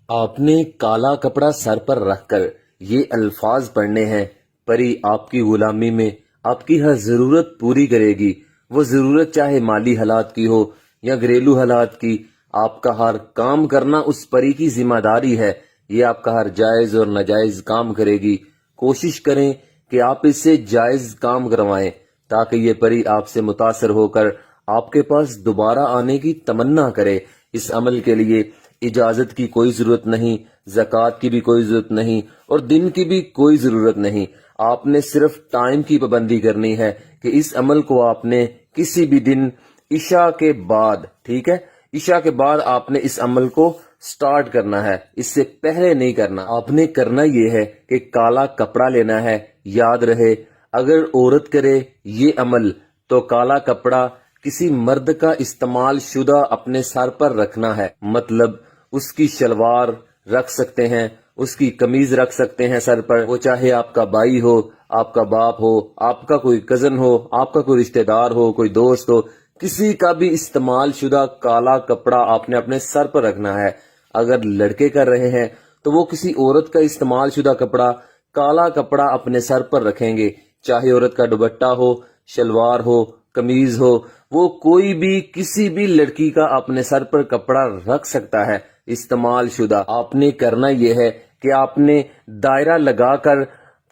آپ نے کالا کپڑا سر پر رکھ کر یہ الفاظ پڑھنے ہیں، پری آپ کی غلامی میں آپ کی ہر ضرورت پوری کرے گی، وہ ضرورت چاہے مالی حالات کی ہو یا گھریلو حالات کی، آپ کا ہر کام کرنا اس پری کی ذمہ داری ہے، یہ آپ کا ہر جائز اور ناجائز کام کرے گی۔ کوشش کریں کہ آپ اس سے جائز کام کروائیں تاکہ یہ پری آپ سے متاثر ہو کر آپ کے پاس دوبارہ آنے کی تمنا کرے۔ اس عمل کے لیے اجازت کی کوئی ضرورت نہیں، زکوٰۃ کی بھی کوئی ضرورت نہیں اور دن کی بھی کوئی ضرورت نہیں۔ آپ نے صرف ٹائم کی پابندی کرنی ہے کہ اس عمل کو آپ نے کسی بھی دن عشاء کے بعد، ٹھیک ہے، عشاء کے بعد آپ نے اس عمل کو سٹارٹ کرنا ہے، اس سے پہلے نہیں کرنا۔ آپ نے کرنا یہ ہے کہ کالا کپڑا لینا ہے۔ یاد رہے، اگر عورت کرے یہ عمل تو کالا کپڑا کسی مرد کا استعمال شدہ اپنے سر پر رکھنا ہے، مطلب اس کی شلوار رکھ سکتے ہیں، اس کی قمیض رکھ سکتے ہیں سر پر، وہ چاہے آپ کا بھائی ہو، آپ کا باپ ہو، آپ کا کوئی کزن ہو، آپ کا کوئی رشتہ دار ہو، کوئی دوست ہو، کسی کا بھی استعمال شدہ کالا کپڑا آپ نے اپنے سر پر رکھنا ہے۔ اگر لڑکے کر رہے ہیں تو وہ کسی عورت کا استعمال شدہ کپڑا، کالا کپڑا اپنے سر پر رکھیں گے، چاہے عورت کا دوپٹہ ہو، شلوار ہو، قمیض ہو، وہ کوئی بھی کسی بھی لڑکی کا اپنے سر پر کپڑا رکھ سکتا ہے استعمال شدہ۔ آپ نے کرنا یہ ہے کہ آپ نے دائرہ لگا کر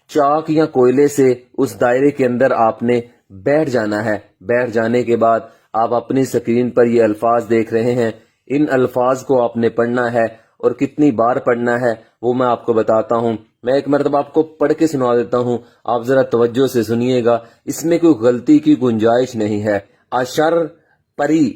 چاک یا کوئلے سے اس دائرے کے اندر آپ نے بیٹھ جانا ہے۔ بیٹھ جانے کے بعد آپ اپنی سکرین پر یہ الفاظ دیکھ رہے ہیں، ان الفاظ کو آپ نے پڑھنا ہے، اور کتنی بار پڑھنا ہے وہ میں آپ کو بتاتا ہوں۔ میں ایک مرتبہ آپ کو پڑھ کے سنا دیتا ہوں، آپ ذرا توجہ سے سنیے گا، اس میں کوئی غلطی کی گنجائش نہیں ہے۔ اشر، پری،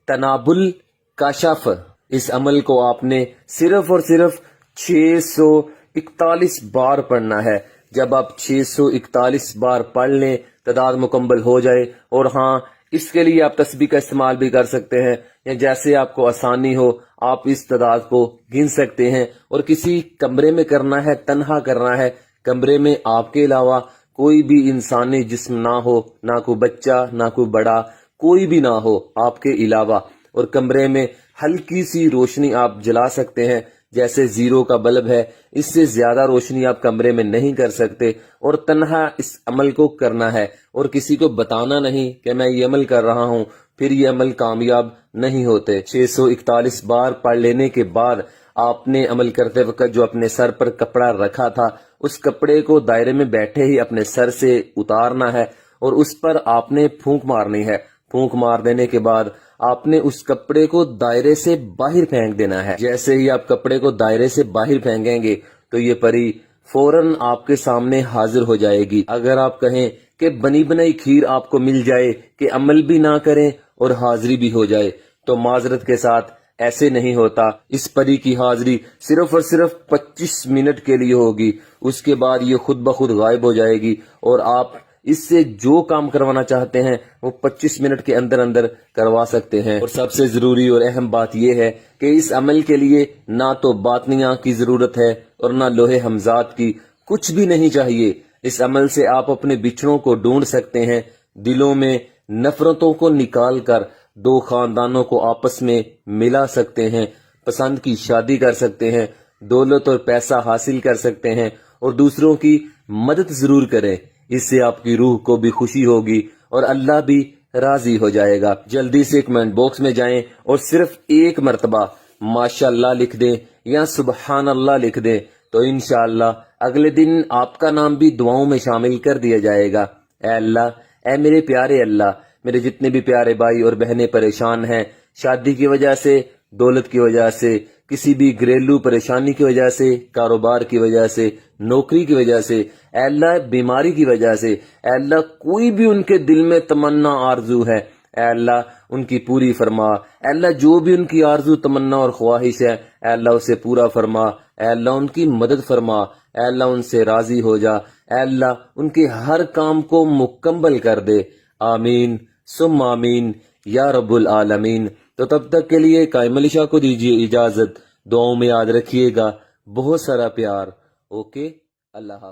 تنابل، کاشف، اس عمل کو آپ نے صرف اور صرف 641 بار پڑھنا ہے۔ جب آپ 641 بار پڑھ لیں، تعداد مکمل ہو جائے، اور ہاں، اس کے لیے آپ تسبیح کا استعمال بھی کر سکتے ہیں، یا جیسے آپ کو آسانی ہو آپ اس تعداد کو گن سکتے ہیں، اور کسی کمرے میں کرنا ہے، تنہا کرنا ہے، کمرے میں آپ کے علاوہ کوئی بھی انسانی جسم نہ ہو، نہ کوئی بچہ، نہ کوئی بڑا، کوئی بھی نہ ہو آپ کے علاوہ، اور کمرے میں ہلکی سی روشنی آپ جلا سکتے ہیں، جیسے 0 کا بلب ہے، اس سے زیادہ روشنی آپ کمرے میں نہیں کر سکتے، اور تنہا اس عمل کو کرنا ہے، اور کسی کو بتانا نہیں کہ میں یہ عمل کر رہا ہوں، پھر یہ عمل کامیاب نہیں ہوتے۔ 641 بار پڑھ لینے کے بعد آپ نے عمل کرتے وقت جو اپنے سر پر کپڑا رکھا تھا، اس کپڑے کو دائرے میں بیٹھے ہی اپنے سر سے اتارنا ہے، اور اس پر آپ نے پھونک مارنی ہے۔ پھونک مار دینے کے بعد آپ نے اس کپڑے کو دائرے سے باہر پھینک دینا ہے۔ جیسے ہی آپ کپڑے کو دائرے سے باہر پھینکیں گے تو یہ پری فوراً آپ کے سامنے حاضر ہو جائے گی۔ اگر آپ کہیں کہ بنی بنائی کھیر آپ کو مل جائے کہ عمل بھی نہ کریں اور حاضری بھی ہو جائے، تو معذرت کے ساتھ ایسے نہیں ہوتا۔ اس پری کی حاضری صرف اور صرف 25 منٹ کے لیے ہوگی، اس کے بعد یہ خود بخود غائب ہو جائے گی، اور آپ اس سے جو کام کروانا چاہتے ہیں وہ 25 منٹ کے اندر اندر کروا سکتے ہیں۔ اور سب سے ضروری اور اہم بات یہ ہے کہ اس عمل کے لیے نہ تو باطنیہ کی ضرورت ہے اور نہ لوہے حمزات کی، کچھ بھی نہیں چاہیے۔ اس عمل سے آپ اپنے بچھڑوں کو ڈھونڈ سکتے ہیں، دلوں میں نفرتوں کو نکال کر دو خاندانوں کو آپس میں ملا سکتے ہیں، پسند کی شادی کر سکتے ہیں، دولت اور پیسہ حاصل کر سکتے ہیں، اور دوسروں کی مدد ضرور کریں۔ اس سے آپ کی روح کو بھی خوشی ہوگی اور اللہ بھی راضی ہو جائے گا۔ جلدی سے کمنٹ باکس میں جائیں اور صرف ایک مرتبہ ماشاء اللہ لکھ دیں یا سبحان اللہ لکھ دیں، تو انشاءاللہ اگلے دن آپ کا نام بھی دعاؤں میں شامل کر دیا جائے گا۔ اے اللہ، اے میرے پیارے اللہ، میرے جتنے بھی پیارے بھائی اور بہنیں پریشان ہیں، شادی کی وجہ سے، دولت کی وجہ سے، کسی بھی گھریلو پریشانی کی وجہ سے، کاروبار کی وجہ سے، نوکری کی وجہ سے، اے اللہ بیماری کی وجہ سے، اے اللہ کوئی بھی ان کے دل میں تمنا آرزو ہے، اے اللہ ان کی پوری فرما۔ اے اللہ جو بھی ان کی آرزو تمنا اور خواہش ہے، اے اللہ اسے پورا فرما۔ اے اللہ ان کی مدد فرما۔ اے اللہ ان سے راضی ہو جا۔ اے اللہ ان کے ہر کام کو مکمل کر دے۔ آمین ثم آمین یا رب العالمین۔ تو تب تک کے لیے قائم علی شاہ کو دیجیے اجازت، دعاؤں میں یاد رکھیے گا، بہت سارا پیار۔ اوکے، اللہ حافظ۔